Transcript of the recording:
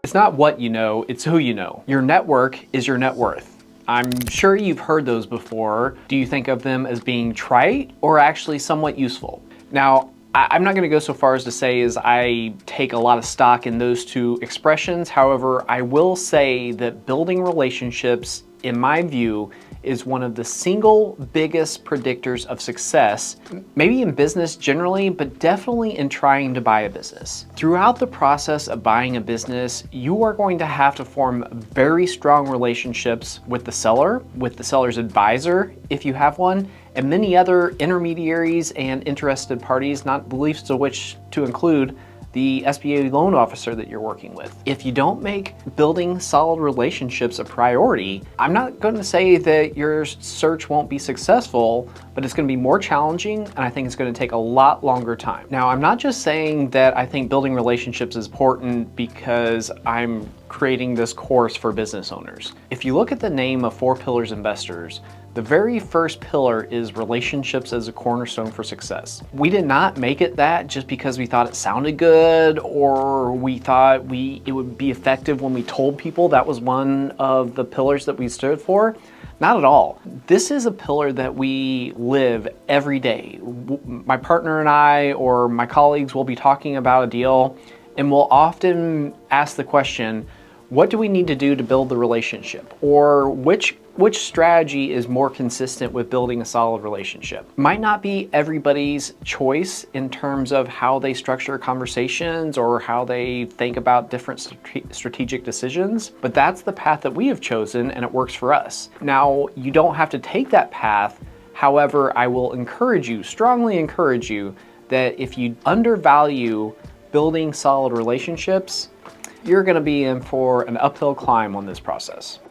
It's not what you know, it's who you know. Your network is your net worth. I'm sure you've heard those before. Do you think of them as being trite or actually somewhat useful? Now, I'm not gonna go so far as to say as I take a lot of stock in those two expressions. However, I will say that building relationships, in my view, is one of the single biggest predictors of success, maybe in business generally, but definitely in trying to buy a business. Throughout the process of buying a business, you are going to have to form very strong relationships with the seller, with the seller's advisor, if you have one, and many other intermediaries and interested parties, not the least of which to include the SBA loan officer that you're working with. If you don't make building solid relationships a priority, I'm not going to say that your search won't be successful, but it's going to be more challenging, and I think it's going to take a lot longer time. Now, I'm not just saying that I think building relationships is important because I'm creating this course for business owners. If you look at the name of 4 Pillars Investors, the very first pillar is relationships as a cornerstone for success. We did not make it that just because we thought it sounded good or we thought it would be effective when we told people that was one of the pillars that we stood for. Not at all. This is a pillar that we live every day. My partner and I or my colleagues will be talking about a deal and we'll often ask the question, what do we need to do to build the relationship? Or which strategy is more consistent with building a solid relationship? Might not be everybody's choice in terms of how they structure conversations or how they think about different strategic decisions, but that's the path that we have chosen and it works for us. Now, you don't have to take that path. However, I will encourage you, strongly encourage you, that if you undervalue building solid relationships, you're gonna be in for an uphill climb on this process.